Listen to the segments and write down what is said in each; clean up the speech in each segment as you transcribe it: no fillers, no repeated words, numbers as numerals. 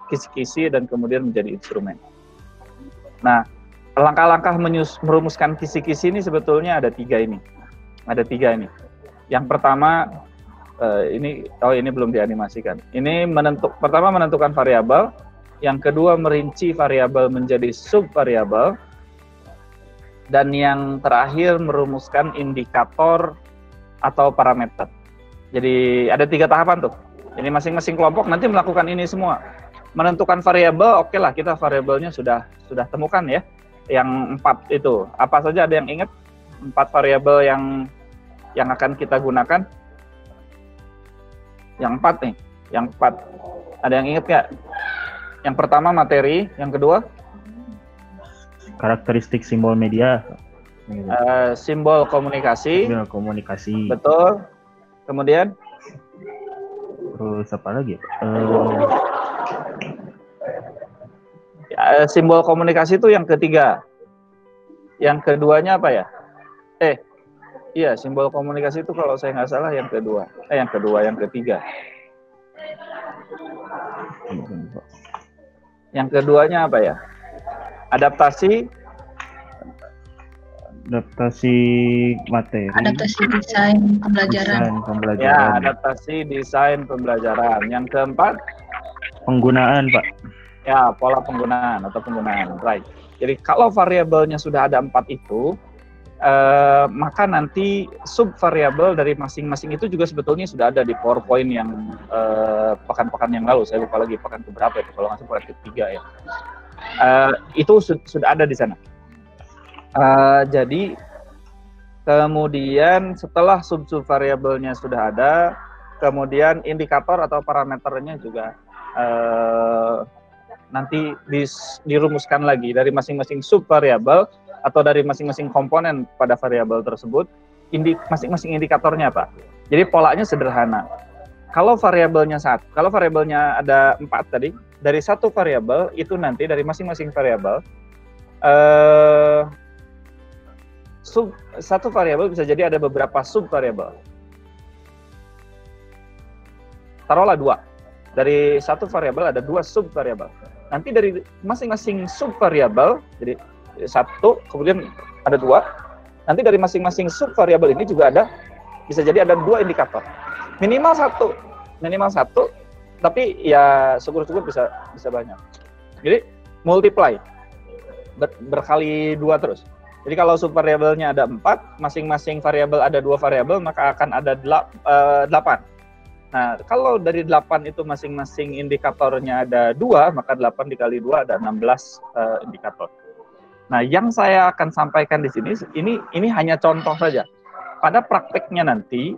kisi-kisi dan kemudian menjadi instrumen. Nah, langkah-langkah merumuskan kisi-kisi ini sebetulnya ada tiga ini. Yang pertama, ini belum dianimasikan. Ini pertama menentukan variabel, yang kedua merinci variabel menjadi subvariabel, dan yang terakhir merumuskan indikator atau parameter. Jadi ada 3 tahapan tuh. Ini masing-masing kelompok nanti melakukan ini semua. Menentukan variabel, oke lah, kita variabelnya sudah temukan ya. Yang 4 itu. Apa saja, ada yang ingat 4 variabel yang akan kita gunakan? Yang 4 nih. Yang 4. Ada yang ingat nggak? Yang pertama materi, yang kedua karakteristik simbol media. Simbol komunikasi. Betul. Kemudian terus apa lagi? Simbol komunikasi itu yang ketiga. Yang keduanya apa ya? Iya, simbol komunikasi itu kalau saya nggak salah yang ketiga. Yang keduanya apa ya? Adaptasi materi. Adaptasi desain pembelajaran. Ya, adaptasi desain pembelajaran. Yang keempat, penggunaan, Pak. Ya, pola penggunaan atau penggunaan. Right. Jadi kalau variabelnya sudah ada 4 itu, maka nanti subvariabel dari masing-masing itu juga sebetulnya sudah ada di PowerPoint yang pekan-pekan yang lalu. Saya lupa lagi pekan keberapa itu, kalau nggak salah pekan ketiga ya. Itu sudah ada di sana. Jadi kemudian setelah sub-variabelnya sudah ada, kemudian indikator atau parameternya juga nanti dirumuskan lagi dari masing-masing sub-variabel atau dari masing-masing komponen pada variabel tersebut. Masing-masing indikatornya apa? Jadi polanya sederhana. Kalau variabelnya ada 4 tadi, dari satu variabel itu nanti dari masing-masing variabel satu variabel bisa jadi ada beberapa subvariabel. Taruhlah 2. Dari satu variabel ada 2 subvariabel. Nanti dari masing-masing subvariabel, jadi 1, kemudian ada 2. Nanti dari masing-masing subvariabel ini juga bisa jadi ada 2 indikator. Minimal 1, tapi ya syukur-syukur bisa banyak. Jadi multiply, berkali 2 terus. Jadi kalau subvariabelnya ada 4, masing-masing variabel ada 2 variabel, maka akan ada 8. Nah, kalau dari 8 itu masing-masing indikatornya ada 2, maka 8 dikali 2 ada 16 indikator. Nah, yang saya akan sampaikan di sini, ini hanya contoh saja. Pada prakteknya nanti,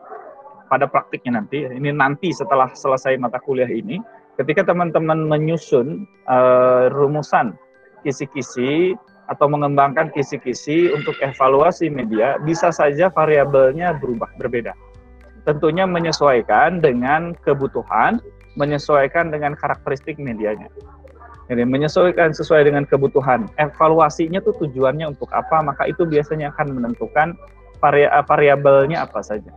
ini nanti setelah selesai mata kuliah ini, ketika teman-teman menyusun rumusan kisi-kisi atau mengembangkan kisi-kisi untuk evaluasi media, bisa saja variabelnya berbeda. Tentunya menyesuaikan dengan kebutuhan, menyesuaikan dengan karakteristik medianya. Jadi menyesuaikan sesuai dengan kebutuhan. Evaluasinya tuh tujuannya untuk apa, maka itu biasanya akan menentukan variabelnya apa saja.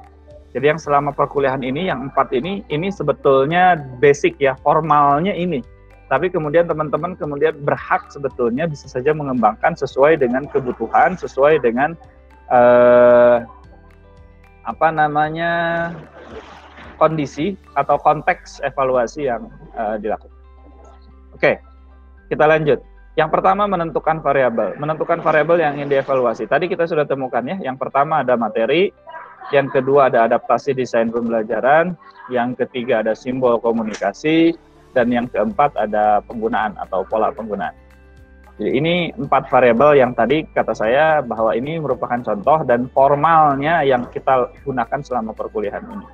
Jadi yang selama perkuliahan ini, yang 4 ini sebetulnya basic ya, formalnya ini. Tapi kemudian teman-teman berhak sebetulnya bisa saja mengembangkan sesuai dengan kebutuhan, sesuai dengan kondisi atau konteks evaluasi yang dilakukan. Oke, kita lanjut. Yang pertama menentukan variabel yang ingin dievaluasi. Tadi kita sudah temukan ya. Yang pertama ada materi, yang kedua ada adaptasi desain pembelajaran, yang ketiga ada simbol komunikasi, dan yang keempat ada penggunaan atau pola penggunaan. Jadi ini 4 variabel yang tadi kata saya bahwa ini merupakan contoh dan formalnya yang kita gunakan selama perkuliahan ini.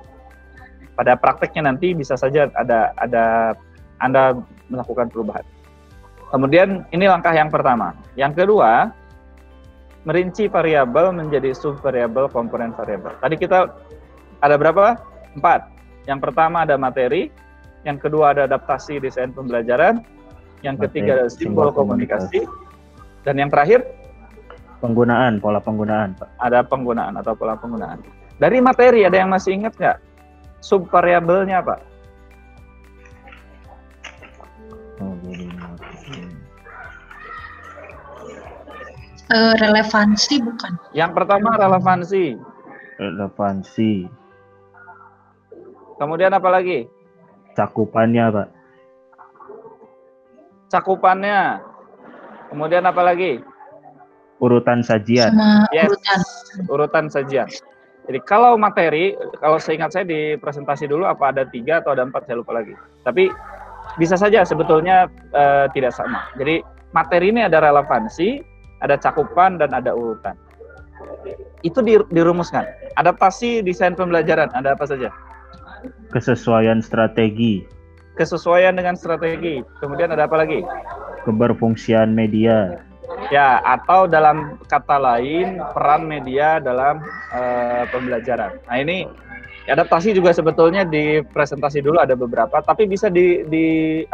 Pada prakteknya nanti bisa saja ada Anda melakukan perubahan. Kemudian ini langkah yang pertama. Yang kedua, merinci variabel menjadi subvariabel, komponen variabel. Tadi kita ada berapa? 4. Yang pertama ada materi, yang kedua ada adaptasi desain pembelajaran, yang ketiga ada simbol komunikasi, dan yang terakhir penggunaan, pola penggunaan, Pak. Ada penggunaan atau pola penggunaan. Dari materi ada yang masih ingat nggak? Subvariabelnya apa? Relevansi bukan? Yang pertama relevansi. Relevansi. Kemudian apa lagi? Cakupannya, Pak. Cakupannya. Kemudian apa lagi? Urutan sajian. Sama Yes, urutan. urutan sajian. Jadi kalau materi, kalau seingat saya di presentasi dulu apa ada 3 atau ada 4, saya lupa lagi. Tapi bisa saja sebetulnya tidak sama. Jadi materi ini ada relevansi, ada cakupan, dan ada urutan. Itu dirumuskan. Adaptasi desain pembelajaran, ada apa saja? Kesesuaian strategi. Kesesuaian dengan strategi. Kemudian ada apa lagi? Keberfungsian media. Ya, atau dalam kata lain, peran media dalam pembelajaran. Nah ini, adaptasi juga sebetulnya di presentasi dulu ada beberapa, tapi bisa dikemas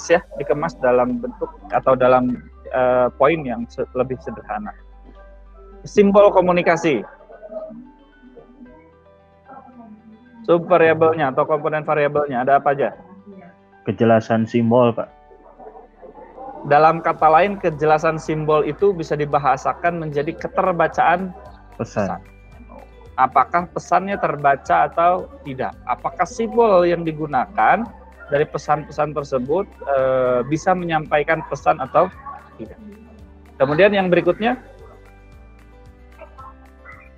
ya, dikemas dalam bentuk atau dalam poin yang lebih sederhana. Simbol komunikasi. Subvariabelnya atau komponen variabelnya ada apa aja? Kejelasan simbol, Pak. Dalam kata lain, kejelasan simbol itu bisa dibahasakan menjadi keterbacaan Pesan. Apakah pesannya terbaca atau tidak? Apakah simbol yang digunakan dari pesan-pesan tersebut bisa menyampaikan pesan atau tidak? Kemudian yang berikutnya,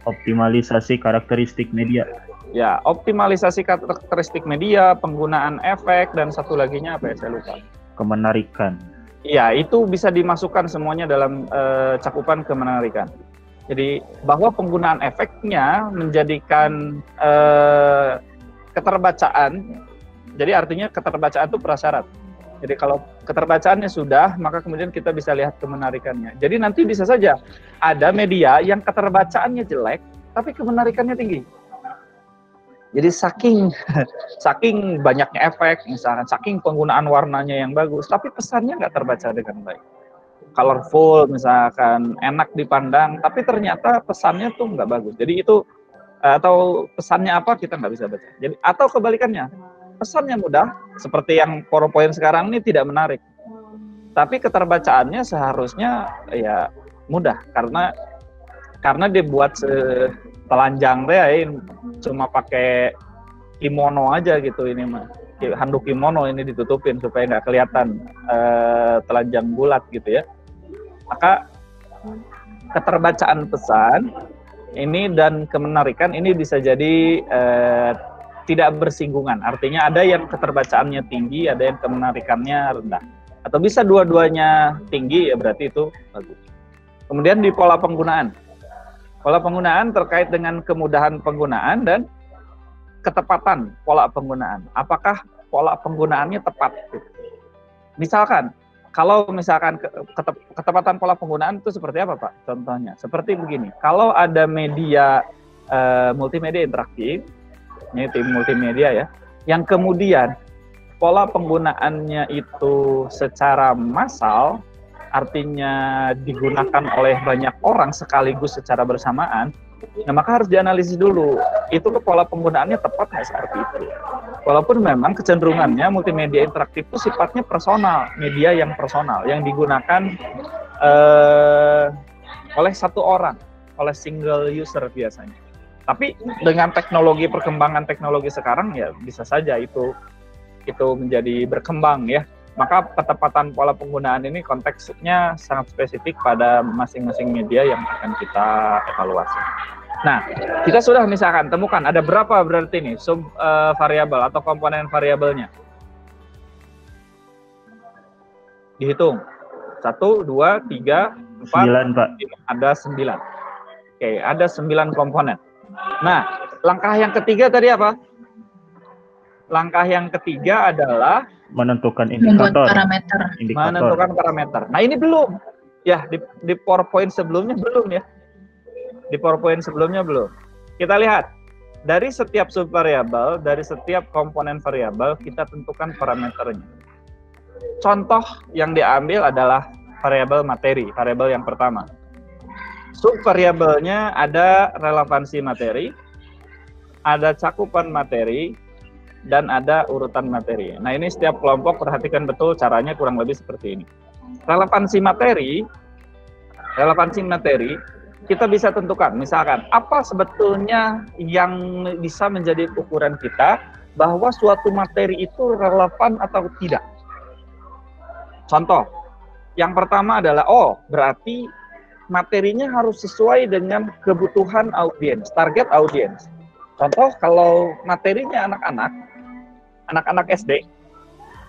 Optimalisasi karakteristik media. ya optimalisasi karakteristik media, penggunaan efek, dan satu laginya apa ya, saya lupa. Kemenarikan. Iya, itu bisa dimasukkan semuanya dalam cakupan kemenarikan. Jadi bahwa penggunaan efeknya menjadikan keterbacaan. Jadi artinya keterbacaan itu prasyarat. Jadi kalau keterbacaannya sudah, maka kemudian kita bisa lihat kemenarikannya. Jadi nanti bisa saja ada media yang keterbacaannya jelek, tapi kemenarikannya tinggi. Jadi saking banyaknya efek, misalkan saking penggunaan warnanya yang bagus, tapi pesannya nggak terbaca dengan baik. Colorful, misalkan enak dipandang, tapi ternyata pesannya tuh nggak bagus. Jadi itu atau pesannya apa kita nggak bisa baca. Jadi atau kebalikannya, pesannya mudah, seperti yang PowerPoint sekarang ini tidak menarik, tapi keterbacaannya seharusnya ya mudah karena dibuat telanjang deh, cuma pakai kimono aja gitu ini mah, handuk kimono ini ditutupin supaya nggak kelihatan telanjang bulat gitu ya. Maka keterbacaan pesan ini dan kemenarikan ini bisa jadi tidak bersinggungan. Artinya ada yang keterbacaannya tinggi, ada yang kemenarikannya rendah. Atau bisa dua-duanya tinggi, ya berarti itu bagus. Kemudian di pola penggunaan. Pola penggunaan terkait dengan kemudahan penggunaan dan ketepatan pola penggunaan. Apakah pola penggunaannya tepat? Misalkan, kalau misalkan ketepatan pola penggunaan itu seperti apa, Pak? Contohnya, seperti begini. Kalau ada media multimedia interaktif, ini tim multimedia ya, yang kemudian pola penggunaannya itu secara massal, artinya digunakan oleh banyak orang sekaligus secara bersamaan, nah maka harus dianalisis dulu, itu pola penggunaannya tepat nggak seperti itu. Walaupun memang kecenderungannya multimedia interaktif itu sifatnya personal, media yang personal, yang digunakan oleh satu orang, oleh single user biasanya. Tapi dengan teknologi, perkembangan teknologi sekarang ya bisa saja itu menjadi berkembang ya. Maka ketepatan pola penggunaan ini konteksnya sangat spesifik pada masing-masing media yang akan kita evaluasi. Nah, kita sudah misalkan temukan ada berapa berarti nih sub variabel atau komponen variabelnya. Dihitung. 1, 2, 3, 4, 9, Pak. ada 9. Oke, ada 9 komponen. Nah, langkah yang ketiga tadi apa? Langkah yang ketiga adalah menentukan Membuat indikator. parameter. Menentukan parameter. Nah, ini belum. Ya, di PowerPoint sebelumnya belum ya. Di PowerPoint sebelumnya belum. Kita lihat. Dari setiap subvariabel, dari setiap komponen variabel, kita tentukan parameternya. Contoh yang diambil adalah variabel materi, variabel yang pertama. Subvariabelnya ada relevansi materi, ada cakupan materi, dan ada urutan materi. Nah, ini setiap kelompok perhatikan betul caranya kurang lebih seperti ini. Relevansi materi kita bisa tentukan. Misalkan, apa sebetulnya yang bisa menjadi ukuran kita bahwa suatu materi itu relevan atau tidak. Contoh, yang pertama adalah, berarti materinya harus sesuai dengan kebutuhan audiens, target audiens. Contoh, kalau materinya anak-anak SD,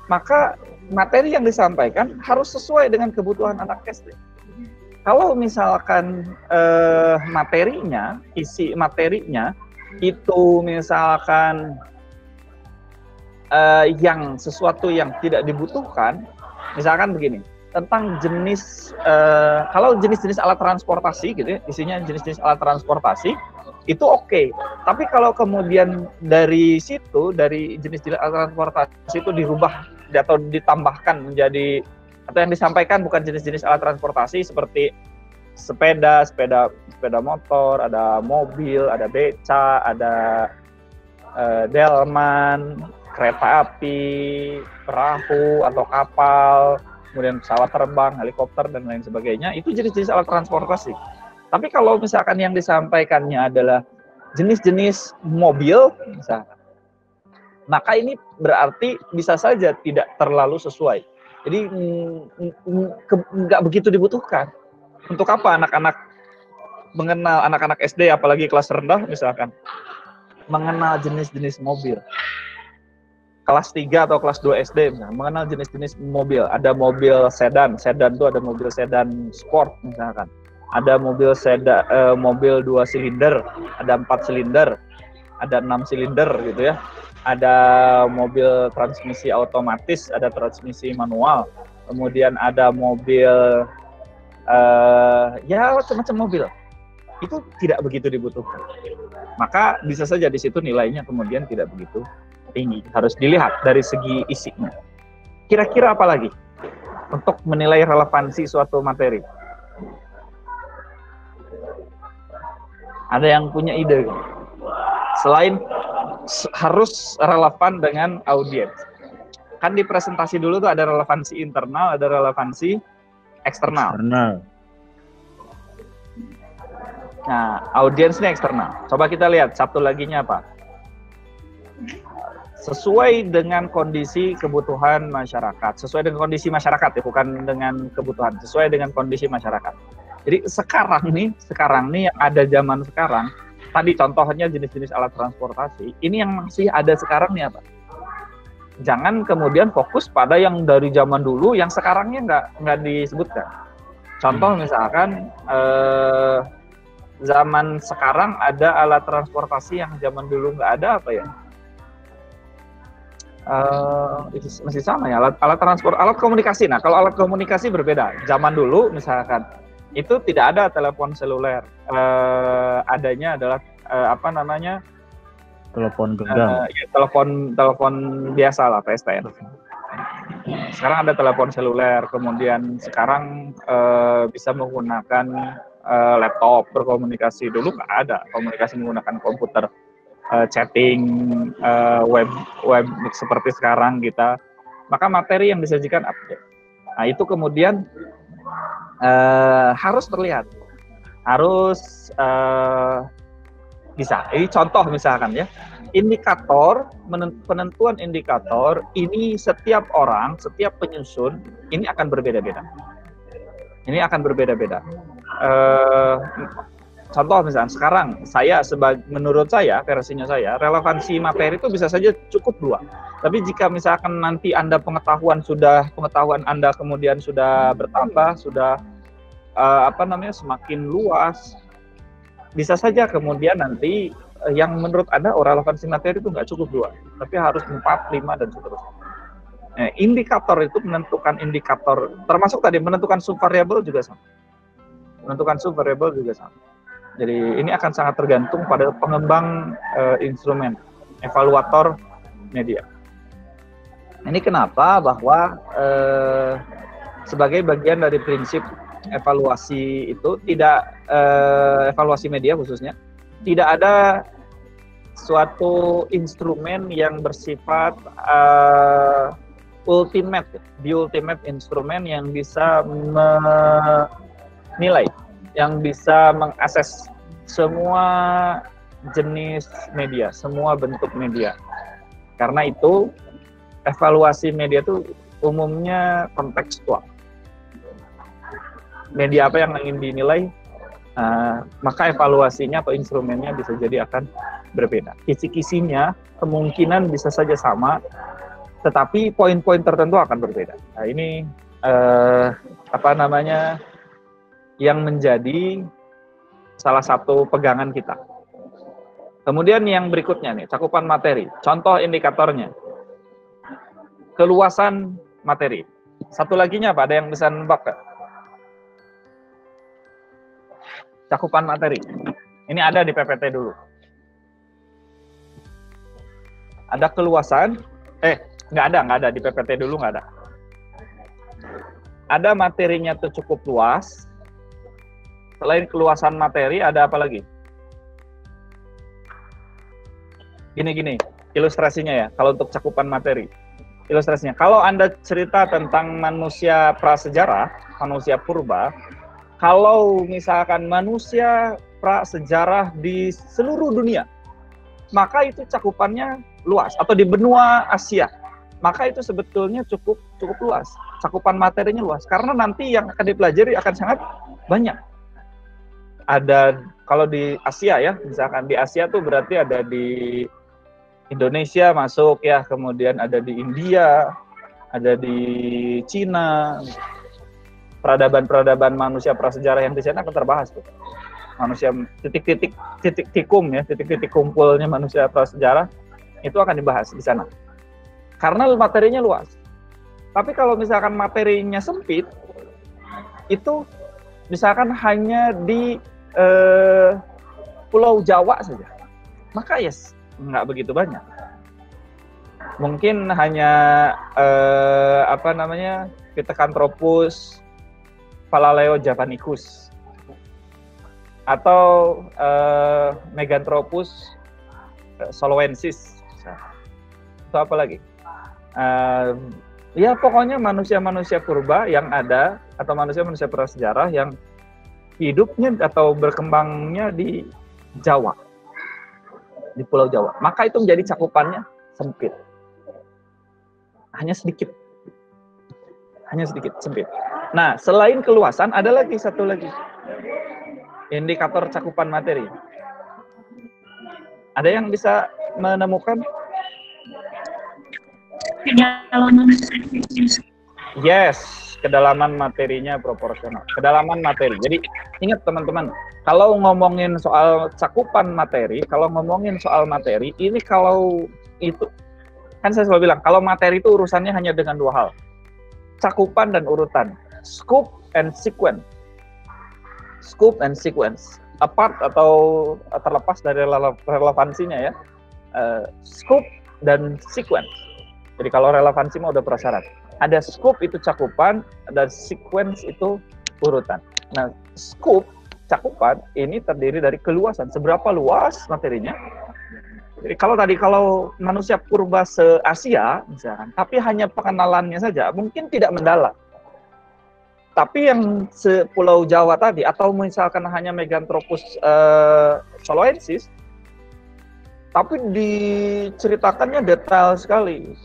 maka materi yang disampaikan harus sesuai dengan kebutuhan anak SD. Kalau misalkan isi materinya itu misalkan yang sesuatu yang tidak dibutuhkan, misalkan begini, tentang jenis, kalau jenis-jenis alat transportasi gitu ya, isinya jenis-jenis alat transportasi, itu oke. Tapi kalau kemudian dari situ, dari jenis-jenis alat transportasi itu dirubah atau ditambahkan menjadi, atau yang disampaikan bukan jenis-jenis alat transportasi seperti sepeda motor, ada mobil, ada beca, ada delman, kereta api, perahu atau kapal, kemudian pesawat terbang, helikopter, dan lain sebagainya, itu jenis-jenis alat transportasi. Tapi kalau misalkan yang disampaikannya adalah jenis-jenis mobil, misalkan, maka ini berarti bisa saja tidak terlalu sesuai. Jadi nggak begitu dibutuhkan. Untuk apa anak-anak mengenal, anak-anak SD, apalagi kelas rendah misalkan, mengenal jenis-jenis mobil. Kelas 3 atau kelas 2 SD misalkan, mengenal jenis-jenis mobil. Ada mobil sedan itu ada mobil sedan sport misalkan. Ada mobil mobil 2 silinder, ada 4 silinder, ada 6 silinder gitu ya. Ada mobil transmisi otomatis, ada transmisi manual. Kemudian ada mobil ya macam-macam mobil. Itu tidak begitu dibutuhkan. Maka bisa saja di situ nilainya kemudian tidak begitu tinggi. Harus dilihat dari segi isinya. Kira-kira apa lagi untuk menilai relevansi suatu materi? Ada yang punya ide? Selain harus relevan dengan audiens. Kan di presentasi dulu tuh ada relevansi internal, ada relevansi eksternal. Nah, audiens ini eksternal. Coba kita lihat satu laginya apa? Sesuai dengan kondisi kebutuhan masyarakat, sesuai dengan kondisi masyarakat ya, bukan dengan kebutuhan, sesuai dengan kondisi masyarakat. Jadi sekarang nih yang ada zaman sekarang, tadi contohnya jenis-jenis alat transportasi, ini yang masih ada sekarang nih apa? Jangan kemudian fokus pada yang dari zaman dulu, yang sekarangnya nggak disebutkan. Contoh misalkan zaman sekarang ada alat transportasi yang zaman dulu nggak ada, apa ya? Masih sama ya, alat komunikasi. Nah, kalau alat komunikasi berbeda. Zaman dulu misalkan itu tidak ada telepon seluler, adanya adalah telepon genggam, ya, telepon biasa lah, PSTN. Sekarang ada telepon seluler, kemudian sekarang bisa menggunakan laptop berkomunikasi. Dulu nggak ada komunikasi menggunakan komputer, chatting, web seperti sekarang kita. Maka materi yang disajikan update. Nah, itu kemudian harus terlihat, harus bisa. Ini contoh misalkan ya, indikator, penentuan indikator ini setiap orang, setiap penyusun ini akan berbeda-beda. Contoh misalnya sekarang menurut saya, versinya saya, relevansi materi itu bisa saja cukup 2. Tapi jika misalkan nanti pengetahuan Anda kemudian sudah bertambah, sudah semakin luas, bisa saja kemudian nanti yang menurut Anda relevansi materi itu nggak cukup 2, tapi harus 4, 5 dan seterusnya. Nah, indikator itu menentukan indikator, termasuk tadi menentukan subvariabel juga sama. Jadi ini akan sangat tergantung pada pengembang instrumen, evaluator media. Ini kenapa bahwa sebagai bagian dari prinsip evaluasi itu tidak evaluasi media khususnya tidak ada suatu instrumen yang bersifat ultimate, the ultimate instrumen yang bisa menilai, yang bisa mengakses semua jenis media, semua bentuk media. Karena itu evaluasi media itu umumnya kontekstual. Media apa yang ingin dinilai, maka evaluasinya atau instrumennya bisa jadi akan berbeda. Kisi-kisinya kemungkinan bisa saja sama, tetapi poin-poin tertentu akan berbeda. Nah, ini yang menjadi salah satu pegangan kita. Kemudian yang berikutnya nih, cakupan materi. Contoh indikatornya, keluasan materi. Satu laginya apa? Ada yang bisa nebak gak? Cakupan materi. Ini ada di PPT dulu. Ada keluasan, nggak ada di PPT dulu, nggak ada. Ada materinya tuh cukup luas. Selain keluasan materi, ada apa lagi? Gini, ilustrasinya ya, kalau untuk cakupan materi. Ilustrasinya, kalau Anda cerita tentang manusia prasejarah, manusia purba, kalau misalkan manusia prasejarah di seluruh dunia, maka itu cakupannya luas, atau di benua Asia, maka itu sebetulnya cukup luas, cakupan materinya luas, karena nanti yang akan dipelajari akan sangat banyak. Ada, kalau di Asia ya, misalkan di Asia tuh berarti ada di Indonesia masuk ya, kemudian ada di India, ada di Cina, peradaban manusia prasejarah yang di sana akan terbahas tuh. Manusia titik-titik tikum ya, titik-titik kumpulnya manusia prasejarah itu akan dibahas di sana. Karena materinya luas. Tapi kalau misalkan materinya sempit, itu misalkan hanya di Pulau Jawa saja, maka yes, nggak begitu banyak. Mungkin hanya Pithecanthropus Phalaleo javanicus atau Meganthropus soloensis. Itu apa lagi? Ya pokoknya manusia-manusia purba yang ada, atau manusia-manusia prasejarah yang hidupnya atau berkembangnya di Jawa, di Pulau Jawa. Maka itu menjadi cakupannya sempit. Hanya sedikit, sempit. Nah, selain keluasan, ada lagi satu lagi. Indikator cakupan materi. Ada yang bisa menemukan? Kedalaman. Yes, kedalaman materinya proporsional. Kedalaman materi. Jadi ingat teman-teman, kalau ngomongin soal cakupan materi, ini kalau itu, kan saya selalu bilang, kalau materi itu urusannya hanya dengan dua hal. Cakupan dan urutan. Scope and sequence. Scope and sequence. Apart atau terlepas dari relevansinya ya. Scope dan sequence. Jadi kalau relevansi mah udah prasyarat. Ada scope itu cakupan, dan sequence itu urutan. Nah, scope cakupan ini terdiri dari keluasan. Seberapa luas materinya? Jadi kalau manusia purba se-Asia misalkan, tapi hanya pengenalannya saja, mungkin tidak mendalam. Tapi yang se-Pulau Jawa tadi, atau misalkan hanya Meganthropus soloensis, tapi diceritakannya detail sekali.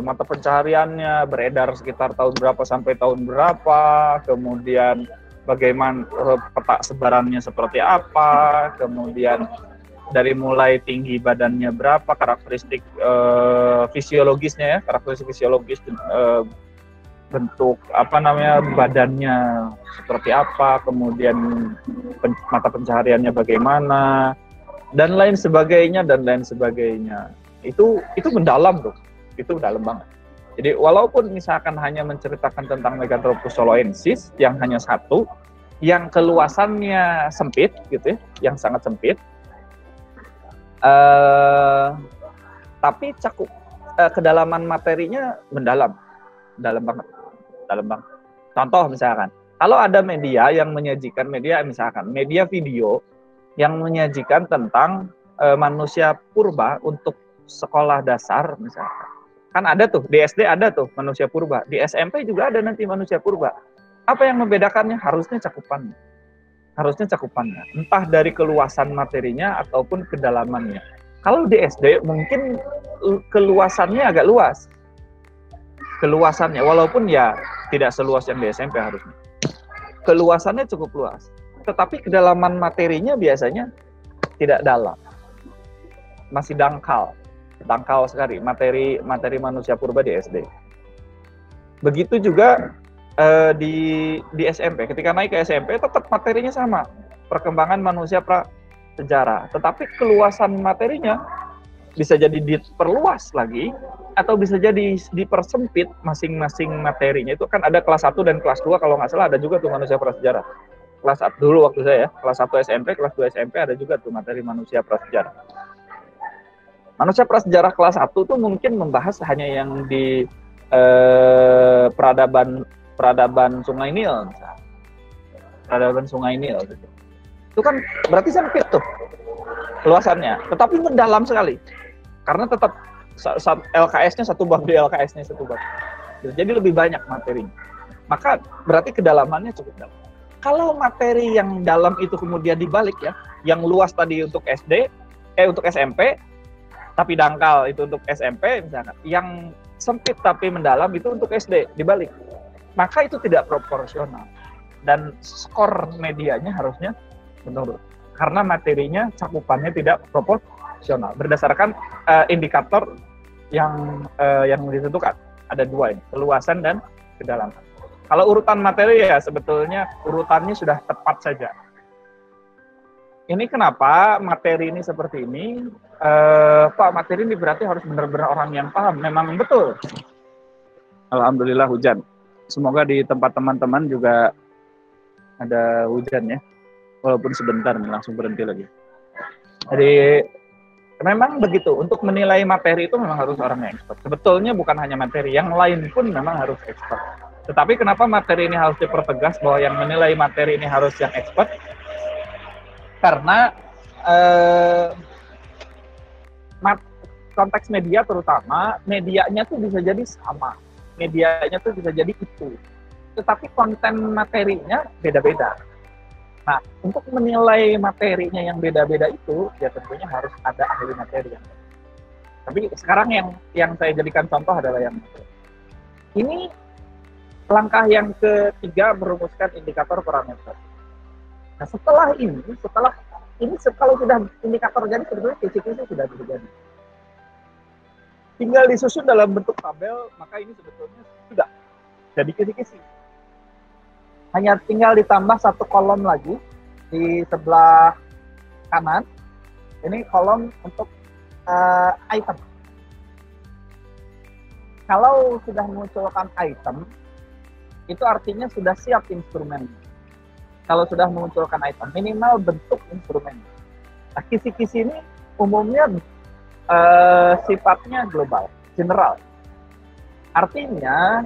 Mata pencahariannya beredar sekitar tahun berapa sampai tahun berapa, kemudian bagaimana peta sebarannya seperti apa, kemudian dari mulai tinggi badannya berapa, karakteristik fisiologisnya ya, karakteristik fisiologis, bentuk badannya seperti apa, kemudian mata pencahariannya bagaimana, dan lain sebagainya. Itu mendalam tuh, itu dalam banget. Jadi walaupun misalkan hanya menceritakan tentang Meganthropus soloensis yang hanya satu, yang keluasannya sempit gitu ya, yang sangat sempit, tapi kedalaman materinya dalam banget. Contoh misalkan, kalau ada media yang menyajikan media video yang menyajikan tentang manusia purba untuk sekolah dasar misalkan. Kan ada tuh, di SD ada tuh manusia purba, di SMP juga ada nanti manusia purba. Apa yang membedakannya? Harusnya cakupannya. Harusnya cakupannya. Entah dari keluasan materinya ataupun kedalamannya. Kalau di SD mungkin keluasannya agak luas. Keluasannya, walaupun ya tidak seluas yang di SMP harusnya. Keluasannya cukup luas. Tetapi kedalaman materinya biasanya tidak dalam. Masih dangkal sekali materi manusia purba di SD. Begitu juga di SMP. Ketika naik ke SMP tetap materinya sama, perkembangan manusia prasejarah. Tetapi keluasan materinya bisa jadi diperluas lagi atau bisa jadi dipersempit masing-masing materinya. Itu kan ada kelas 1 dan kelas 2 kalau nggak salah ada juga tuh manusia prasejarah. Kelas 1 dulu waktu saya, kelas 1 SMP, kelas 2 SMP ada juga tuh materi manusia prasejarah. Manusia prasejarah kelas 1 tuh mungkin membahas hanya yang di peradaban Sungai Nil. Peradaban Sungai Nil. Itu kan berarti sempit tuh luasannya, tetapi mendalam sekali. Karena tetap LKS-nya satu bab, di LKS-nya satu bab. Jadi lebih banyak materinya. Maka berarti kedalamannya cukup dalam. Kalau materi yang dalam itu kemudian dibalik ya, yang luas tadi untuk untuk SMP, tapi dangkal itu untuk SMP misalkan, yang sempit tapi mendalam itu untuk SD, dibalik. Maka itu tidak proporsional. Dan skor medianya harusnya menurun. Karena materinya, cakupannya tidak proporsional. Berdasarkan indikator yang ditentukan. Ada 2 ini, keluasan dan kedalaman. Kalau urutan materi ya sebetulnya urutannya sudah tepat saja. Ini kenapa materi ini seperti ini? Pak, materi ini berarti harus benar-benar orang yang paham. Memang betul. Alhamdulillah hujan. Semoga di tempat teman-teman juga ada hujan ya. Walaupun sebentar langsung berhenti lagi. Jadi memang begitu. Untuk menilai materi itu memang harus orang yang expert. Sebetulnya bukan hanya materi, yang lain pun memang harus expert. Tetapi kenapa materi ini harus dipertegas bahwa yang menilai materi ini harus yang expert? Karena konteks media terutama, medianya tuh bisa jadi sama. Medianya tuh bisa jadi itu. Tetapi konten materinya beda-beda. Nah, untuk menilai materinya yang beda-beda itu, ya tentunya harus ada ahli materi yang. Tapi sekarang yang saya jadikan contoh adalah yang ini langkah yang ketiga merumuskan indikator parameter. Nah, setelah ini kalau sudah indikator jadi sebetulnya kisi-kisi sudah terjadi. Tinggal disusun dalam bentuk tabel, maka ini sebetulnya sudah jadi kisi-kisi. Hanya tinggal ditambah 1 kolom lagi di sebelah kanan. Ini kolom untuk item. Kalau sudah memunculkan item, itu artinya sudah siap instrumen. Kalau sudah memunculkan item, minimal bentuk instrumen. Nah, kisi-kisi ini umumnya sifatnya global, general. Artinya,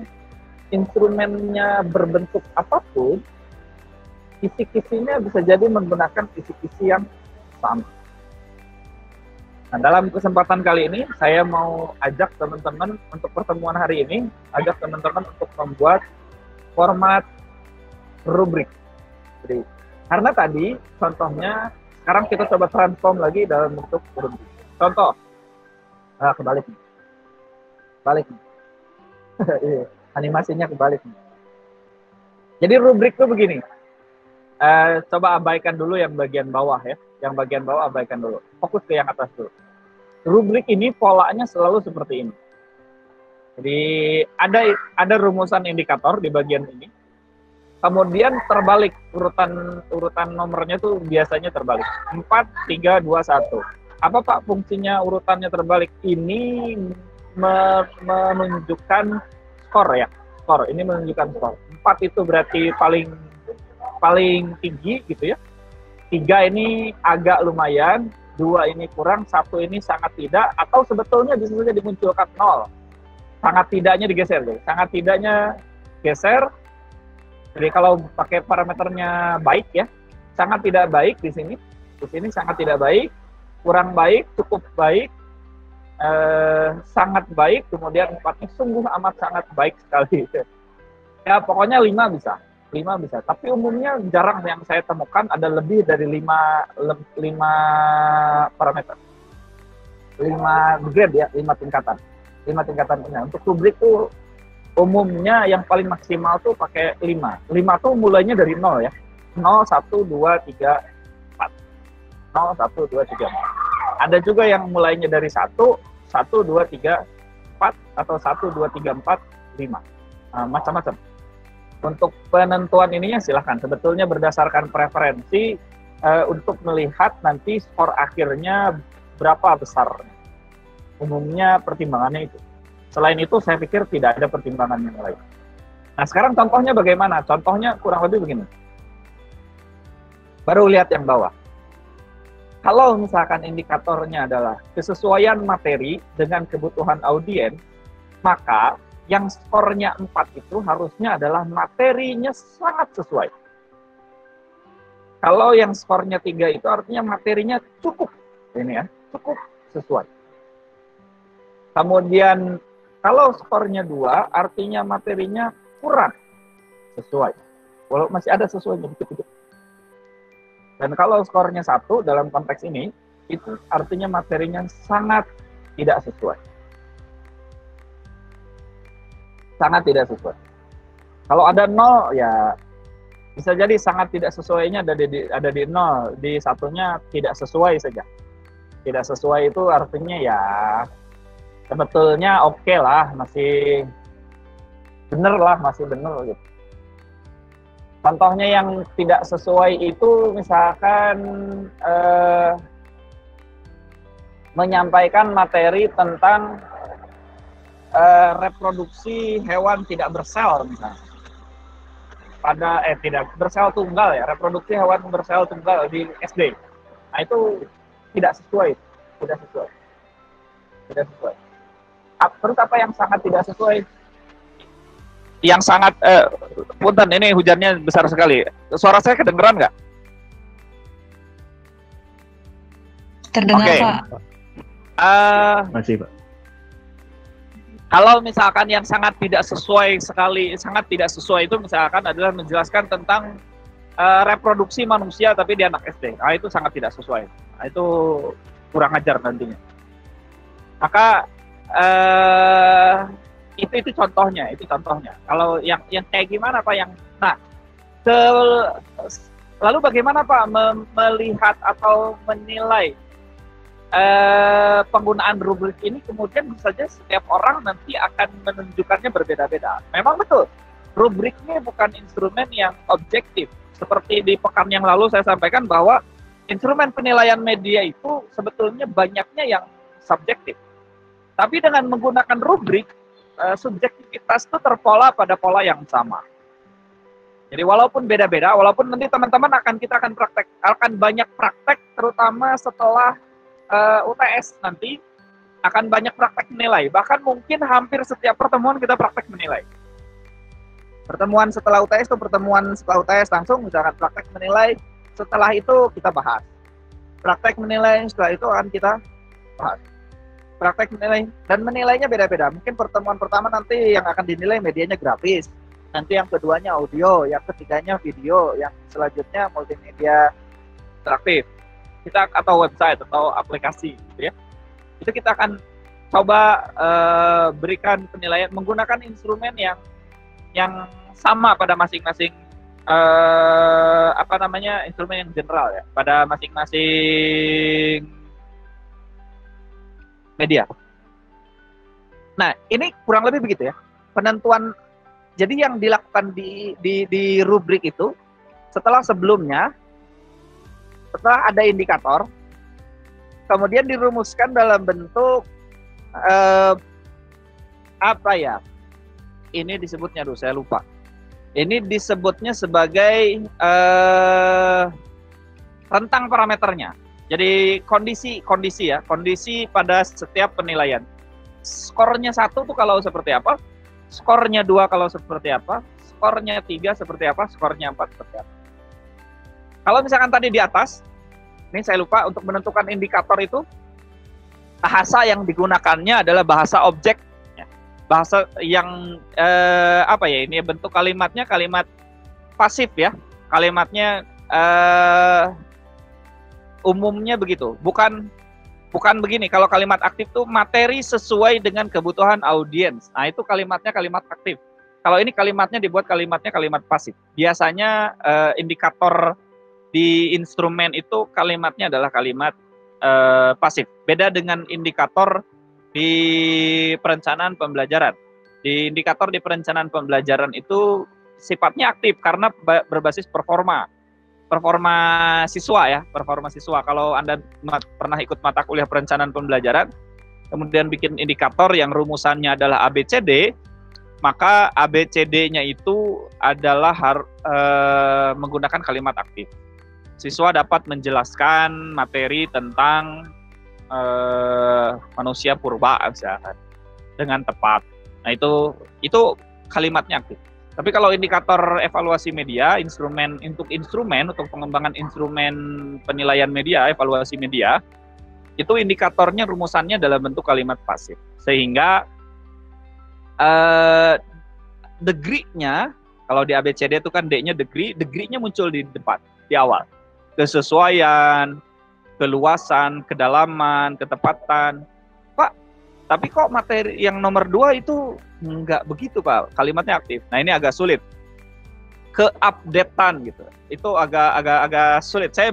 instrumennya berbentuk apapun, kisi-kisinya bisa jadi menggunakan kisi-kisi yang sama. Nah, dalam kesempatan kali ini, saya mau ajak teman-teman untuk pertemuan hari ini, ajak teman-teman untuk membuat format rubrik. Jadi, karena tadi contohnya, sekarang kita coba transform lagi dalam bentuk rubrik. Contoh, kebalik nih. Balik nih. Animasinya kebalik nih. Jadi rubrik itu begini. Coba abaikan dulu yang bagian bawah ya. Yang bagian bawah abaikan dulu. Fokus ke yang atas dulu. Rubrik ini polanya selalu seperti ini. Jadi ada rumusan indikator di bagian ini. Kemudian terbalik urutan nomornya tuh biasanya terbalik. 4, 3, 2, 1. Apa Pak fungsinya urutannya terbalik? Ini menunjukkan skor ya. Skor, ini menunjukkan skor. 4 itu berarti paling tinggi gitu ya. 3 ini agak lumayan, 2 ini kurang, 1 ini sangat tidak, atau sebetulnya bisa saja dimunculkan 0. Sangat tidaknya digeser, gitu. Sangat tidaknya geser. Jadi kalau pakai parameternya baik ya, sangat tidak baik di sini sangat tidak baik, kurang baik, cukup baik, sangat baik, kemudian 4-nya sungguh amat sangat baik sekali. Ya pokoknya 5 bisa. 5 bisa. Tapi umumnya jarang yang saya temukan ada lebih dari 5 parameter. 5 grade ya, 5 tingkatan. 5 tingkatan punya. Untuk rubrik tuh umumnya yang paling maksimal tuh pakai 5. 5 tuh mulainya dari 0 ya. 0, 1, 2, 3, 4. 0, 1, 2, 3, 4. Ada juga yang mulainya dari 1, 1, 2, 3, 4, atau 1, 2, 3, 4, 5. Macam-macam. Untuk penentuan ininya silahkan. Sebetulnya berdasarkan preferensi untuk melihat nanti skor akhirnya berapa besar. Umumnya pertimbangannya itu. Selain itu saya pikir tidak ada pertimbangan yang lain. Nah sekarang contohnya bagaimana? Contohnya kurang lebih begini. Baru lihat yang bawah. Kalau misalkan indikatornya adalah kesesuaian materi dengan kebutuhan audiens, maka yang skornya 4 itu harusnya adalah materinya sangat sesuai. Kalau yang skornya 3 itu artinya materinya cukup. Ini ya, cukup sesuai. Kemudian kalau skornya 2 artinya materinya kurang sesuai. Walau masih ada sesuainya dikit-dikit. Dan kalau skornya 1 dalam konteks ini, itu artinya materinya sangat tidak sesuai. Sangat tidak sesuai. Kalau ada 0, ya bisa jadi sangat tidak sesuainya ada di 0. Di satunya tidak sesuai saja. Tidak sesuai itu artinya ya sebetulnya oke lah, masih bener lah, masih bener gitu. Contohnya yang tidak sesuai itu misalkan menyampaikan materi tentang reproduksi hewan tidak bersel misalnya. Tidak bersel tunggal ya, reproduksi hewan bersel tunggal di SD. Nah itu tidak sesuai, tidak sesuai. Tidak sesuai. Terus apa yang sangat tidak sesuai? Yang sangat punten, ini hujannya besar sekali. Suara saya kedengeran nggak? Terdengar, Oke. Pak. Masih, Pak. Kalau misalkan yang sangat tidak sesuai sekali, sangat tidak sesuai itu misalkan adalah menjelaskan tentang reproduksi manusia tapi di anak SD. Nah, itu sangat tidak sesuai. Nah, itu kurang ajar nantinya. Maka itu contohnya, itu contohnya. Kalau yang kayak gimana Pak yang lalu bagaimana Pak melihat atau menilai penggunaan rubrik ini, kemudian bisa saja setiap orang nanti akan menunjukkannya berbeda-beda. Memang betul, rubrik ini bukan instrumen yang objektif. Seperti di pekan yang lalu saya sampaikan bahwa instrumen penilaian media itu sebetulnya banyaknya yang subjektif. Tapi dengan menggunakan rubrik, subjektivitas itu terpola pada pola yang sama. Jadi walaupun beda-beda, walaupun nanti teman-teman akan banyak praktek, terutama setelah UTS nanti akan banyak praktek menilai. Bahkan mungkin hampir setiap pertemuan kita praktek menilai. Pertemuan setelah UTS itu pertemuan setelah UTS langsung misalkan praktek menilai. Setelah itu kita bahas. Praktek menilai setelah itu akan kita bahas. Praktek menilai dan menilainya beda-beda. Mungkin pertemuan pertama nanti yang akan dinilai medianya grafis. Nanti yang keduanya audio, yang ketiganya video, yang selanjutnya multimedia interaktif. Kita atau website atau aplikasi gitu ya. Itu kita akan coba berikan penilaian menggunakan instrumen yang sama pada masing-masing instrumen yang general ya, pada masing-masing media. Nah, ini kurang lebih begitu ya. Penentuan jadi yang dilakukan di rubrik itu setelah ada indikator, kemudian dirumuskan dalam bentuk ini disebutnya, saya lupa. Ini disebutnya sebagai rentang parameternya. Jadi kondisi pada setiap penilaian. Skornya 1 tuh kalau seperti apa, skornya 2 kalau seperti apa, skornya 3 seperti apa, skornya 4 seperti apa. Kalau misalkan tadi di atas, Ini saya lupa, untuk menentukan indikator itu bahasa yang digunakannya adalah bahasa objek, bahasa yang apa ya, ini bentuk kalimatnya kalimat pasif ya, kalimatnya umumnya begitu, bukan begini. Kalau kalimat aktif tuh materi sesuai dengan kebutuhan audiens. Nah, itu kalimatnya kalimat aktif. Kalau ini kalimatnya dibuat kalimatnya kalimat pasif. Biasanya indikator di instrumen itu kalimatnya adalah kalimat pasif. Beda dengan indikator di perencanaan pembelajaran. Di indikator di perencanaan pembelajaran itu sifatnya aktif karena berbasis performa siswa ya, performa siswa. Kalau Anda pernah ikut mata kuliah perencanaan pembelajaran, kemudian bikin indikator yang rumusannya adalah ABCD, maka ABCD-nya itu adalah menggunakan kalimat aktif. Siswa dapat menjelaskan materi tentang manusia purba misalkan dengan tepat. Nah, itu kalimatnya aktif. Tapi kalau indikator evaluasi media, untuk pengembangan instrumen penilaian media, evaluasi media, itu indikatornya rumusannya dalam bentuk kalimat pasif. Sehingga degree-nya, kalau di ABCD itu kan D-nya degree-nya muncul di depan, di awal. Kesesuaian, keluasan, kedalaman, ketepatan. Pak, tapi kok materi yang nomor 2 itu enggak begitu, Pak, kalimatnya aktif. Nah, ini agak sulit. Keupdatean gitu. Itu agak sulit. Saya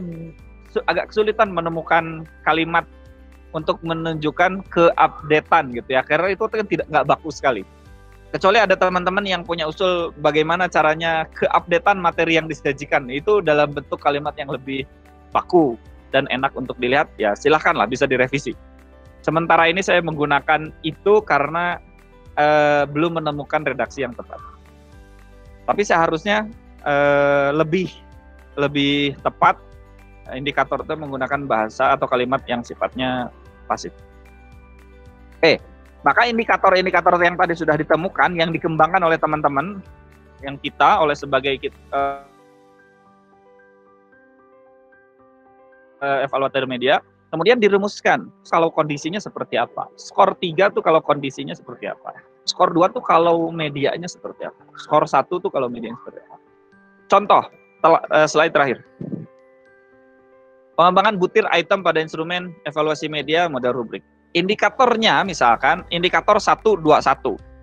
agak kesulitan menemukan kalimat untuk menunjukkan keupdatean gitu ya. Karena itu kan nggak baku sekali. Kecuali ada teman-teman yang punya usul bagaimana caranya keupdatean materi yang disajikan. Itu dalam bentuk kalimat yang lebih baku dan enak untuk dilihat, ya silahkanlah, bisa direvisi. Sementara ini saya menggunakan itu karena belum menemukan redaksi yang tepat. Tapi seharusnya lebih tepat indikator itu menggunakan bahasa atau kalimat yang sifatnya pasif. Maka indikator-indikator yang tadi sudah ditemukan, yang dikembangkan oleh teman-teman, yang kita sebagai evaluator media, kemudian dirumuskan kalau kondisinya seperti apa. Skor 3 tuh kalau kondisinya seperti apa. Skor 2 tuh kalau medianya seperti apa. Skor 1 tuh kalau medianya seperti apa. Contoh, slide terakhir. Pengembangan butir item pada instrumen evaluasi media model rubrik. Indikatornya misalkan indikator 121.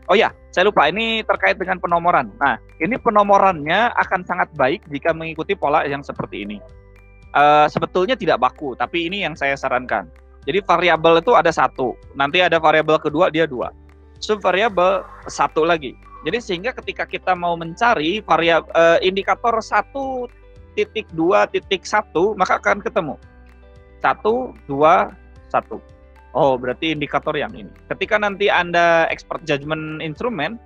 Oh ya, saya lupa, ini terkait dengan penomoran. Nah, ini penomorannya akan sangat baik jika mengikuti pola yang seperti ini. Sebetulnya tidak baku, tapi ini yang saya sarankan. Jadi variabel itu ada 1, nanti ada variabel kedua dia 2, subvariabel 1 lagi. Jadi sehingga ketika kita mau mencari indikator 1.2.1, maka akan ketemu 1, 2, 1. Oh, berarti indikator yang ini. Ketika nanti Anda expert judgment instrumen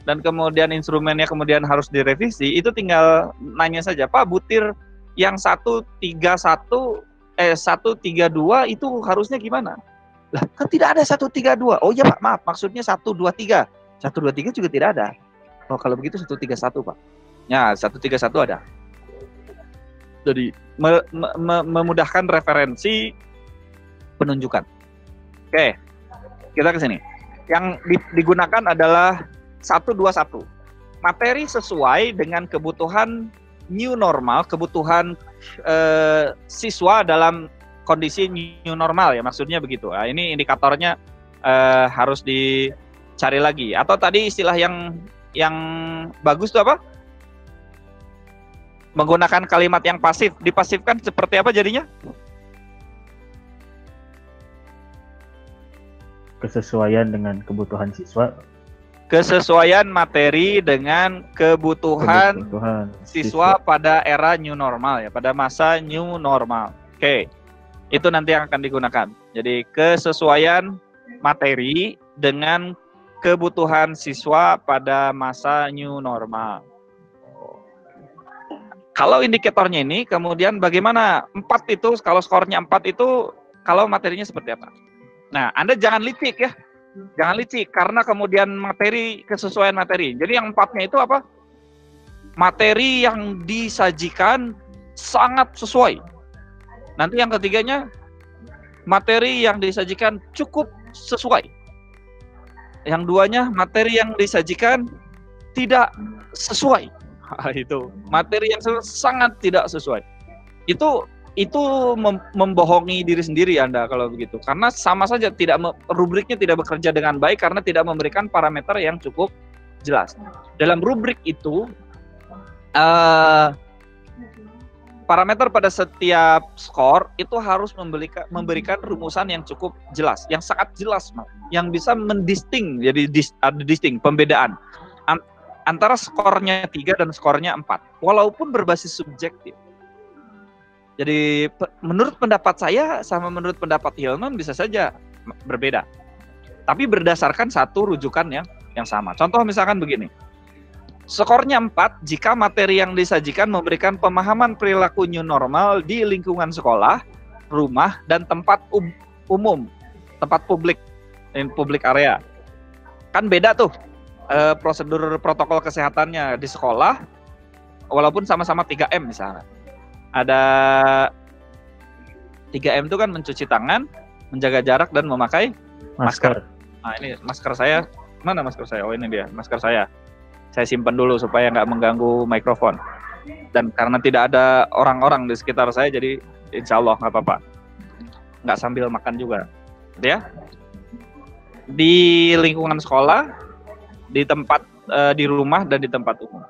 dan kemudian instrumennya kemudian harus direvisi, itu tinggal nanya saja, Pak, butir yang 132 itu harusnya gimana? Lah, kan tidak ada 132. Oh iya, Pak, maaf, maksudnya 123. 123 juga tidak ada. Oh, kalau begitu 131, Pak. Ya, 131 ada. Jadi memudahkan referensi penunjukan. Oke, kita ke sini. Yang digunakan adalah 121. Materi sesuai dengan kebutuhan new normal, kebutuhan siswa dalam kondisi new normal ya, maksudnya begitu. Nah, ini indikatornya harus dicari lagi. Atau tadi istilah yang bagus itu apa? Menggunakan kalimat yang pasif. Dipasifkan seperti apa jadinya? Kesesuaian dengan kebutuhan siswa. Kesesuaian materi dengan kebutuhan siswa pada era new normal ya, pada masa new normal. Oke, itu nanti yang akan digunakan. Jadi kesesuaian materi dengan kebutuhan siswa pada masa new normal. Kalau indikatornya ini, kemudian bagaimana 4 itu, kalau skornya 4 itu, kalau materinya seperti apa? Nah, Anda jangan licik ya. Jangan licik, karena kemudian kesesuaian materi. Jadi yang 4-nya itu apa? Materi yang disajikan sangat sesuai. Nanti yang ketiganya, materi yang disajikan cukup sesuai. Yang duanya, materi yang disajikan tidak sesuai. Itu materi yang sangat tidak sesuai. Itu membohongi diri sendiri Anda kalau begitu. Karena sama saja rubriknya tidak bekerja dengan baik karena tidak memberikan parameter yang cukup jelas. Dalam rubrik itu parameter pada setiap skor itu harus memberikan rumusan yang cukup jelas, yang sangat jelas, yang bisa mendisting, jadi ada disting, pembedaan antara skornya 3 dan skornya 4, walaupun berbasis subjektif. Jadi menurut pendapat saya sama menurut pendapat Hilman bisa saja berbeda, tapi berdasarkan satu rujukan yang sama. Contoh misalkan begini. Skornya 4 jika materi yang disajikan memberikan pemahaman perilaku new normal di lingkungan sekolah, rumah, dan tempat umum, tempat publik, public area. Kan beda tuh prosedur protokol kesehatannya di sekolah, walaupun sama-sama 3M misalnya. Ada 3M itu kan mencuci tangan, menjaga jarak, dan memakai masker. Nah ini masker saya, mana masker saya? Oh ini dia, masker saya. Saya simpan dulu supaya nggak mengganggu mikrofon. Dan karena tidak ada orang-orang di sekitar saya, jadi insya Allah nggak apa-apa. Nggak sambil makan juga. Ya. Di lingkungan sekolah, di tempat, di rumah, dan di tempat umum.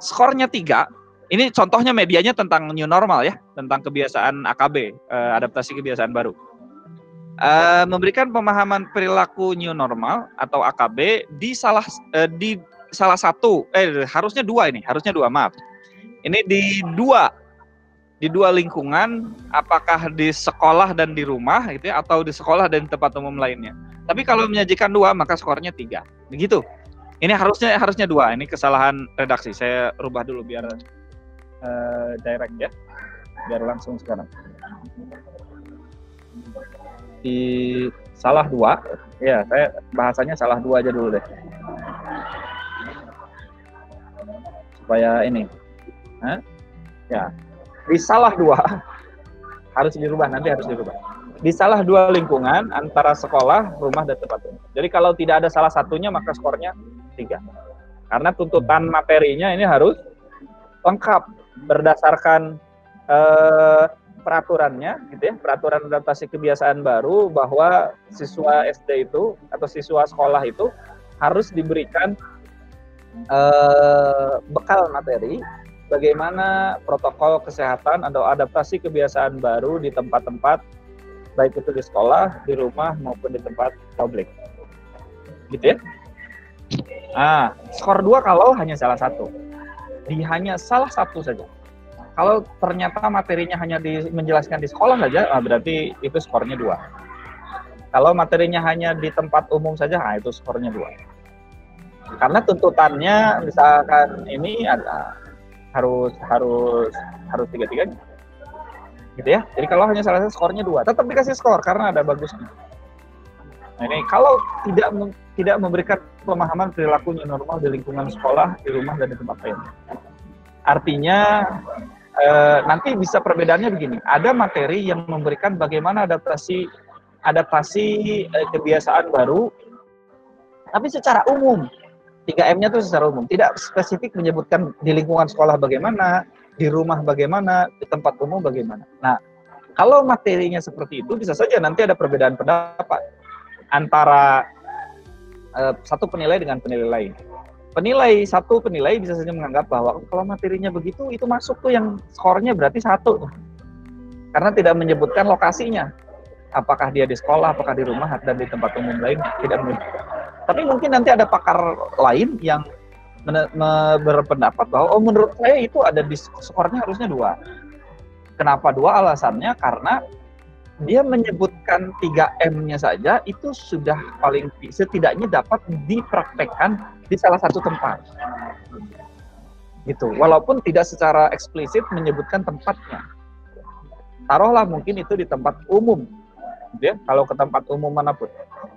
Skornya 3, ini contohnya medianya tentang new normal ya, tentang kebiasaan AKB, adaptasi kebiasaan baru. Memberikan pemahaman perilaku new normal atau AKB di salah satu, harusnya dua, maaf. Ini di dua lingkungan, apakah di sekolah dan di rumah gitu ya, atau di sekolah dan di tempat umum lainnya. Tapi kalau menyajikan 2 maka skornya 3. Begitu. Ini harusnya 2. Ini kesalahan redaksi. Saya rubah dulu biar direct ya. Biar langsung sekarang. Di salah 2, ya saya bahasanya salah 2 aja dulu deh, supaya ini, ya di salah 2 harus dirubah, nanti harus dirubah. Di salah 2 lingkungan antara sekolah, rumah, dan tempat umum. Jadi kalau tidak ada salah satunya maka skornya 3. Karena tuntutan materinya ini harus lengkap berdasarkan peraturannya gitu ya, peraturan adaptasi kebiasaan baru, bahwa siswa SD itu atau siswa sekolah itu harus diberikan bekal materi bagaimana protokol kesehatan atau adaptasi kebiasaan baru di tempat-tempat, baik itu di sekolah, di rumah, maupun di tempat publik. Gitu ya. Nah, skor 2 kalau hanya salah satu. Hanya salah satu saja. Kalau ternyata materinya hanya menjelaskan di sekolah saja, berarti itu skornya 2. Kalau materinya hanya di tempat umum saja, itu skornya 2. Karena tuntutannya misalkan ini ada harus 3-3-nya. Gitu ya. Jadi kalau hanya salah satu skornya 2, tetap dikasih skor karena ada bagusnya. Nah, ini kalau tidak memberikan pemahaman perilaku new normal di lingkungan sekolah, di rumah, dan di tempat lain. Artinya nanti bisa perbedaannya begini. Ada materi yang memberikan bagaimana adaptasi kebiasaan baru, tapi secara umum. 3M-nya itu secara umum, tidak spesifik menyebutkan di lingkungan sekolah bagaimana, di rumah bagaimana, di tempat umum bagaimana. Nah, kalau materinya seperti itu, bisa saja nanti ada perbedaan pendapat antara satu penilai dengan penilai lain. Satu penilai bisa saja menganggap bahwa kalau materinya begitu, itu masuk tuh yang skornya berarti 1. Karena tidak menyebutkan lokasinya. Apakah dia di sekolah, apakah di rumah, dan di tempat umum lain, tidak menyebutkan. Tapi mungkin nanti ada pakar lain yang berpendapat bahwa menurut saya itu ada di skornya harusnya 2. Kenapa 2? Alasannya karena dia menyebutkan 3M-nya saja itu sudah paling setidaknya dapat dipraktekkan di salah satu tempat. Gitu. Walaupun tidak secara eksplisit menyebutkan tempatnya. Taruhlah mungkin itu di tempat umum. Ya, kalau ke tempat umum manapun,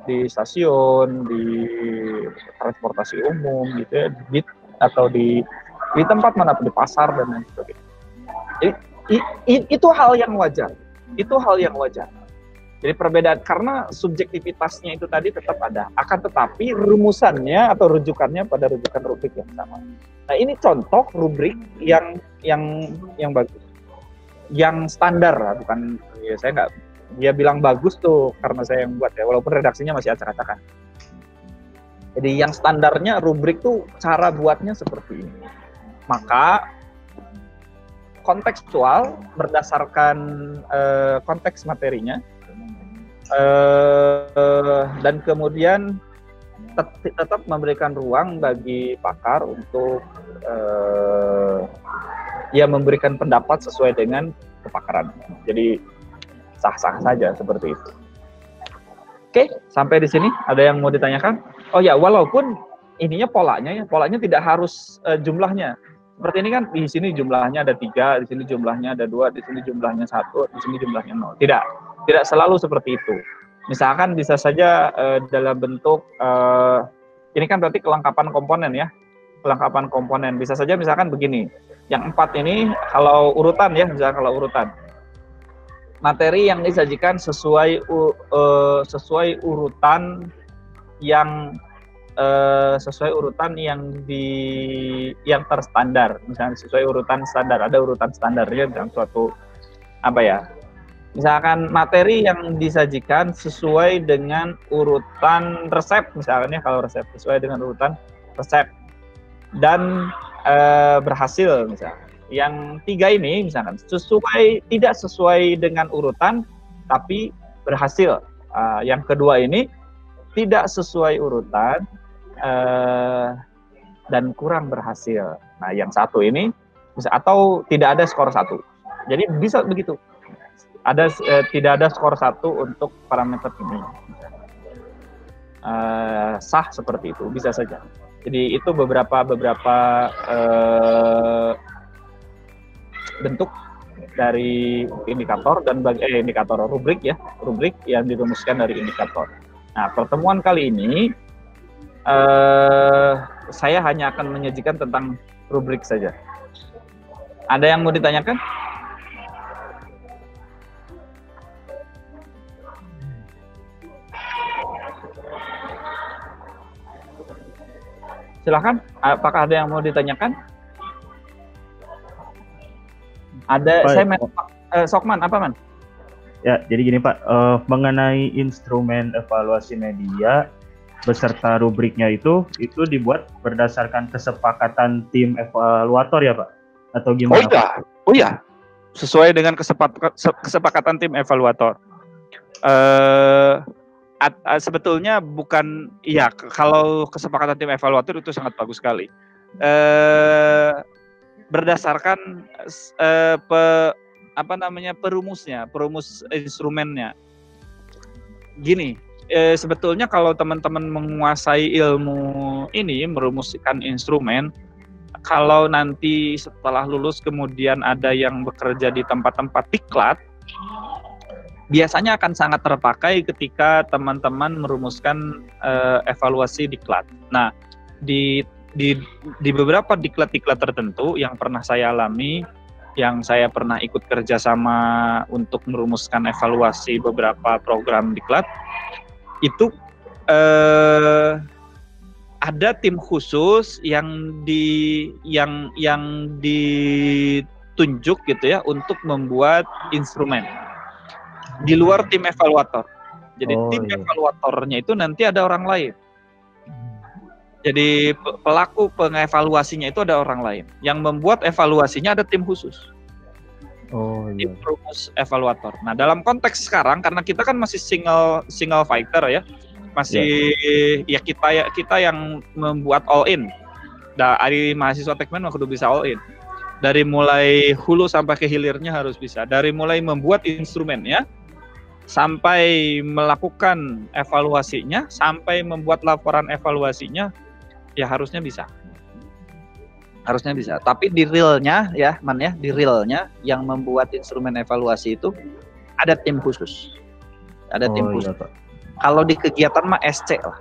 di stasiun, di transportasi umum gitu ya, atau di tempat manapun, di pasar dan lain sebagainya. Jadi Itu hal yang wajar. Itu hal yang wajar. Jadi perbedaan karena subjektivitasnya itu tadi tetap ada, akan tetapi rumusannya atau rujukannya pada rujukan rubrik yang sama. Nah, ini contoh rubrik yang bagus, yang standar, bukan ya saya nggak dia bilang bagus tuh karena saya yang buat ya, walaupun redaksinya masih acak-acakan. Jadi yang standarnya rubrik tuh cara buatnya seperti ini. Maka kontekstual berdasarkan konteks materinya. Dan kemudian tetap memberikan ruang bagi pakar untuk ya memberikan pendapat sesuai dengan kepakaran. Jadi sah-sah saja seperti itu. Oke, sampai di sini ada yang mau ditanyakan? Oh ya, walaupun ininya polanya tidak harus jumlahnya. Seperti ini kan di sini jumlahnya ada 3, di sini jumlahnya ada 2, di sini jumlahnya 1, di sini jumlahnya 0. Tidak selalu seperti itu. Misalkan bisa saja dalam bentuk ini kan berarti kelengkapan komponen ya. Kelengkapan komponen bisa saja misalkan begini. Yang 4 ini kalau urutan ya, misalkan kalau urutan. Materi yang disajikan sesuai urutan yang yang terstandar. Misalnya sesuai urutan standar, ada urutan standarnya dalam suatu apa ya? Misalkan materi yang disajikan sesuai dengan urutan resep, misalnya kalau resep sesuai dengan urutan resep dan berhasil misalnya. Yang 3 ini misalkan tidak sesuai dengan urutan tapi berhasil. Yang kedua ini tidak sesuai urutan dan kurang berhasil. Nah, yang 1 ini bisa atau tidak ada skor 1. Jadi bisa begitu. Tidak ada skor 1 untuk parameter ini. Sah seperti itu, bisa saja. Jadi itu beberapa bentuk dari indikator dan indikator rubrik yang dirumuskan dari indikator. Nah, pertemuan kali ini saya hanya akan menyajikan tentang rubrik saja. Ada yang mau ditanyakan? Silakan. Apakah ada yang mau ditanyakan? Ada, Pak, saya Sokman, apa man? Ya, jadi gini Pak, mengenai instrumen evaluasi media beserta rubriknya itu dibuat berdasarkan kesepakatan tim evaluator ya Pak? Atau gimana? Oh iya, sesuai dengan kesepakatan tim evaluator. Sebetulnya bukan, iya kalau kesepakatan tim evaluator itu sangat bagus sekali. Berdasarkan perumus instrumennya. Gini, sebetulnya kalau teman-teman menguasai ilmu ini, merumuskan instrumen, kalau nanti setelah lulus kemudian ada yang bekerja di tempat-tempat diklat, biasanya akan sangat terpakai ketika teman-teman merumuskan evaluasi diklat. Nah, di beberapa diklat-diklat tertentu yang pernah saya alami, yang saya pernah ikut kerjasama untuk merumuskan evaluasi beberapa program diklat, itu ada tim khusus yang ditunjuk gitu ya untuk membuat instrumen di luar tim evaluator. Jadi tim evaluatornya itu nanti ada orang lain. Jadi pelaku pengevaluasinya itu ada orang lain. Yang membuat evaluasinya ada tim khusus. Tim rumus evaluator. Nah, dalam konteks sekarang karena kita kan masih single fighter ya. Masih ya kita yang membuat all in. Dari mahasiswa Tekmen kudu bisa all in. Dari mulai hulu sampai ke hilirnya harus bisa. Dari mulai membuat instrumennya sampai melakukan evaluasinya, sampai membuat laporan evaluasinya, ya harusnya bisa. Tapi di realnya ya, di realnya yang membuat instrumen evaluasi itu ada tim khusus. Ada tim khusus. Iya, Pak. Kalau di kegiatan mah SC lah.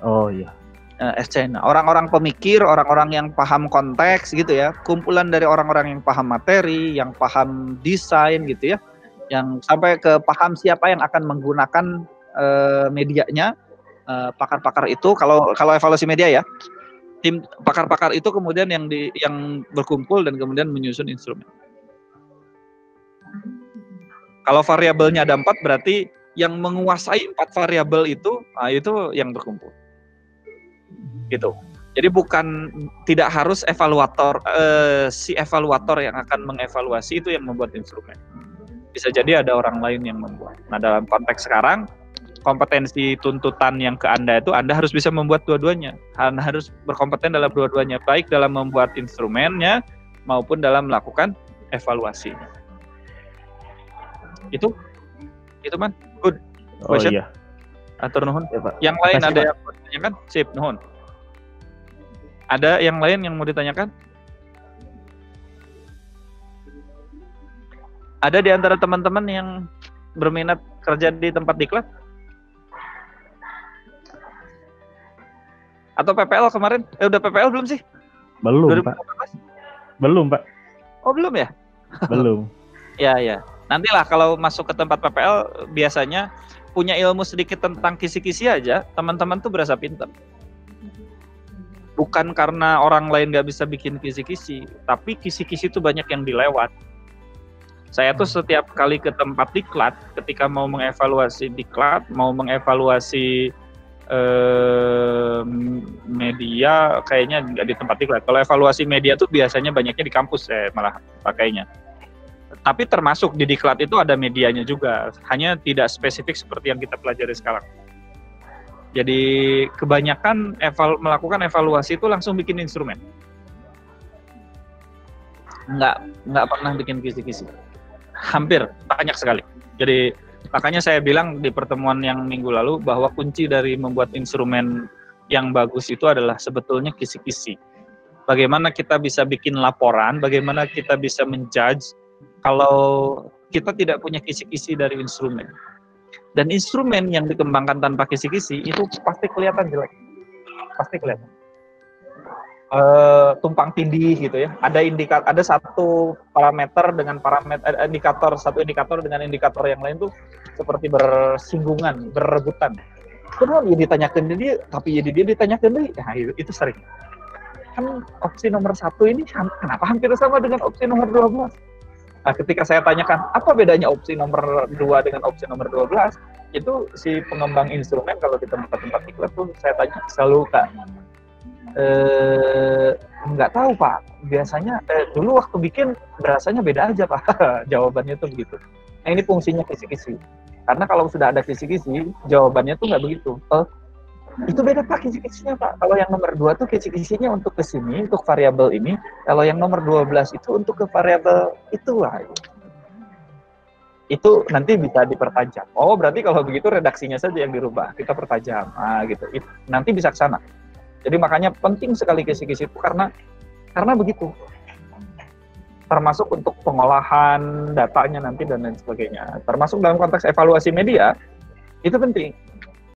Oh iya. SCN. Orang-orang pemikir, orang-orang yang paham konteks gitu ya, kumpulan dari orang-orang yang paham materi, yang paham desain gitu ya, yang sampai ke paham siapa yang akan menggunakan medianya. Pakar-pakar itu kalau evaluasi media ya, tim pakar-pakar itu kemudian yang berkumpul dan kemudian menyusun instrumen. Kalau variabelnya ada 4 berarti yang menguasai 4 variabel itu yang berkumpul. Gitu. Jadi tidak harus evaluator si evaluator yang akan mengevaluasi itu yang membuat instrumen. Bisa jadi ada orang lain yang membuat. Nah, dalam konteks sekarang kompetensi tuntutan yang ke Anda itu Anda harus bisa membuat dua-duanya. Anda harus berkompeten dalam dua-duanya, baik dalam membuat instrumennya maupun dalam melakukan evaluasi. Itu Man. Good question. Iya. Atur nuhun. Ya, Pak. Yang lain Kasih, ada Pak. yang mau ditanyakan? Sip, nuhun. Ada yang lain yang mau ditanyakan? Ada di antara teman-teman yang berminat kerja di tempat diklat? Atau PPL kemarin? Udah PPL belum sih? Belum, 2018? Pak. Belum, Pak. Oh, belum ya? Belum. Ya. Nantilah kalau masuk ke tempat PPL biasanya punya ilmu sedikit tentang kisi-kisi aja, teman-teman tuh berasa pintar. Bukan karena orang lain nggak bisa bikin kisi-kisi, tapi kisi-kisi itu banyak yang dilewat. Saya tuh setiap kali ke tempat diklat, ketika mau mengevaluasi diklat, mau mengevaluasi media, kayaknya nggak di tempat diklat. Kalau evaluasi media tuh biasanya banyaknya di kampus saya malah pakainya. Tapi termasuk di diklat itu ada medianya juga, hanya tidak spesifik seperti yang kita pelajari sekarang. Jadi kebanyakan melakukan evaluasi itu langsung bikin instrumen. Nggak pernah bikin kisi-kisi. Hampir, banyak sekali. Jadi makanya saya bilang di pertemuan yang minggu lalu bahwa kunci dari membuat instrumen yang bagus itu adalah sebetulnya kisi-kisi. Bagaimana kita bisa bikin laporan, bagaimana kita bisa menjudge kalau kita tidak punya kisi-kisi dari instrumen. Dan instrumen yang dikembangkan tanpa kisi-kisi itu pasti kelihatan jelek. Pasti kelihatan. Tumpang tindih gitu ya. Ada satu parameter dengan satu indikator dengan indikator yang lain tuh seperti bersinggungan, berebutan. Kenapa dia ditanyakan dia, tapi dia ditanyakan dia. Nah, itu sering. Kan opsi nomor 1 ini kenapa hampir sama dengan opsi nomor 12? Nah, ketika saya tanyakan apa bedanya opsi nomor 2 dengan opsi nomor 12, itu si pengembang instrumen kalau di tempat-tempat diklat tuh saya tanya selalu, Kak, nggak tahu Pak, biasanya dulu waktu bikin berasanya beda aja Pak. Jawabannya tuh begitu. Nah, ini fungsinya kisi-kisi. Karena kalau sudah ada kisi-kisi, jawabannya tuh nggak begitu. Itu beda Pak kisi-kisinya Pak. Kalau yang nomor 2 tuh kisi-kisinya untuk ke sini, untuk variabel ini. Kalau yang nomor 12 itu untuk ke variabel itu lah. Itu nanti bisa dipertajam. Oh, berarti kalau begitu redaksinya saja yang dirubah. Kita pertajam. Nah, gitu. Nanti bisa ke sana. Jadi makanya penting sekali kisi-kisi itu karena begitu. Termasuk untuk pengolahan datanya nanti dan lain sebagainya. Termasuk dalam konteks evaluasi media, itu penting.